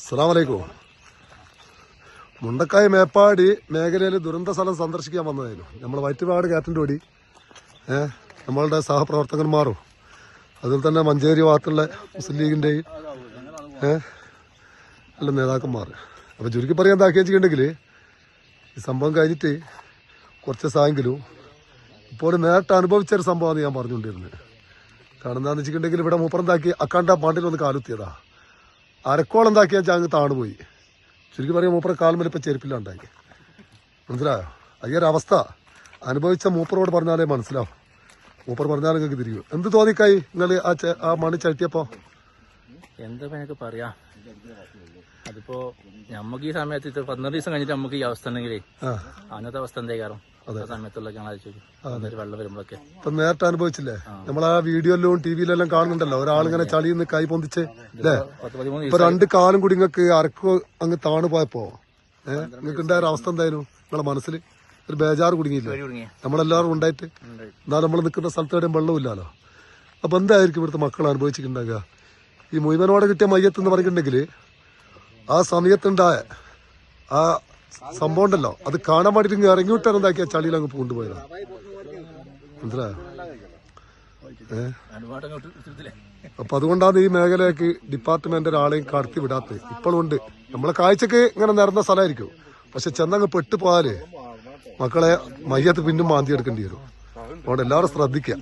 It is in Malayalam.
അസ്സലാമു അലൈക്കും. മുണ്ടക്കായ് മേപ്പാടി മേഖലയിൽ ദുരന്ത സ്ഥലം സന്ദർശിക്കാൻ വന്നതായിരുന്നു. നമ്മൾ വയറ്റുപാട് കാറ്റിൻ്റെ ഓടി നമ്മളുടെ സഹപ്രവർത്തകന്മാരും അതുപോലെ തന്നെ മഞ്ചേരി ഭാഗത്തുള്ള മുസ്ലിം ലീഗിൻ്റെയും എല്ലാ നേതാക്കന്മാർ. അപ്പോൾ ചുരുക്കി പറയാൻ എന്താക്കി വെച്ചിട്ടുണ്ടെങ്കിൽ ഈ സംഭവം കഴിഞ്ഞിട്ട് കുറച്ച് സായെങ്കിലും ഇപ്പോൾ നേരിട്ട് അനുഭവിച്ചൊരു സംഭവമാണ് ഞാൻ പറഞ്ഞുകൊണ്ടിരുന്നത്. കാരണം എന്താണെന്ന് വെച്ചിട്ടുണ്ടെങ്കിൽ ഇവിടെ മൂപ്പറന്താക്കി അക്കാണ്ട പാണ്ടിൽ ഒന്ന് കാലുത്തിയതാ. അരക്കോളം എന്താക്കിയാൽ ചാങ്ങ് താണുപോയി. ചുരുക്കി പറയാൻ മൂപ്പറ കാൽമേൽ ഇപ്പം ചെരുപ്പില്ലാണ്ടാക്കി. മനസ്സിലായോ? അയ്യൊരവസ്ഥ അനുഭവിച്ച മൂപ്പറോട് പറഞ്ഞാലേ മനസ്സിലാവും. മൂപ്പർ പറഞ്ഞാൽ നിങ്ങൾക്ക് തിരിയും. എന്ത് തോന്നിക്കായി നിങ്ങൾ ആ മണി ചവിട്ടിയപ്പോ? എന്താ എനിക്ക് പറയാ, അതിപ്പോ നമുക്ക് ഈ സമയത്ത് 12 ദിവസം കഴിഞ്ഞിട്ട് നമുക്ക് ഈ അവസ്ഥ ഉണ്ടെങ്കിലേ അന്നത്തെ അവസ്ഥ എന്തേ കാരണം സമയത്തുള്ള വെള്ളം വരുമ്പോഴൊക്കെ ഇപ്പൊ നേരിട്ട് അനുഭവിച്ചില്ലേ? നമ്മൾ ആ വീഡിയോയിലും ടിവിയിലെല്ലാം കാണുന്നുണ്ടല്ലോ, ഒരാളിങ്ങനെ ചളിയിൽ നിന്ന് കൈ പൊന്തിച്ച് അല്ലേ? ഇപ്പൊ 2 കാലും കൂടി നിങ്ങൾക്ക് അരക്കോ അങ്ങ് താണു പോയപ്പോ നിങ്ങൾക്ക് ഉണ്ടായ ഒരു അവസ്ഥ എന്തായാലും നിങ്ങളെ മനസ്സിൽ ഒരു ബേജാറ് കുടുങ്ങിയില്ലേ? നമ്മളെല്ലാവരും ഉണ്ടായിട്ട് എന്നാലും നമ്മൾ നിൽക്കുന്ന സ്ഥലത്ത് എവിടെയും വെള്ളമില്ലല്ലോ. അപ്പൊ എന്തായിരിക്കും ഇവിടുത്തെ മക്കൾ അനുഭവിച്ചിട്ടുണ്ടാകുക? ഈ മുഴുവനോടെ കിട്ടിയ മയ്യത്ത് എന്ന് പറഞ്ഞിട്ടുണ്ടെങ്കിൽ ആ സമയത്തുണ്ടായ ആ സംഭവം ഉണ്ടല്ലോ, അത് കാണാൻ വേണ്ടിട്ട് ഇറങ്ങിവിട്ടാണ് എന്താക്കിയ ചളിയിൽ അങ്ങ് കൊണ്ടുപോയതാണ്. മനസ്സിലായോ? അപ്പൊ അതുകൊണ്ടാണ് ഈ മേഖലയ്ക്ക് ഡിപ്പാർട്ട്മെന്റ് ഒരാളെയും കടത്തി വിടാത്തത്. ഇപ്പോഴും ഉണ്ട്. നമ്മളെ കാഴ്ചക്ക് ഇങ്ങനെ നിറഞ്ഞ സ്ഥലമായിരിക്കും, പക്ഷെ ചെന്നങ്ങ് പെട്ടു പോയാല് മക്കളെ മയ്യത്ത് പിന്നും മാന്തി എടുക്കേണ്ടി വരും. അതുകൊണ്ട് എല്ലാവരും ശ്രദ്ധിക്കുക.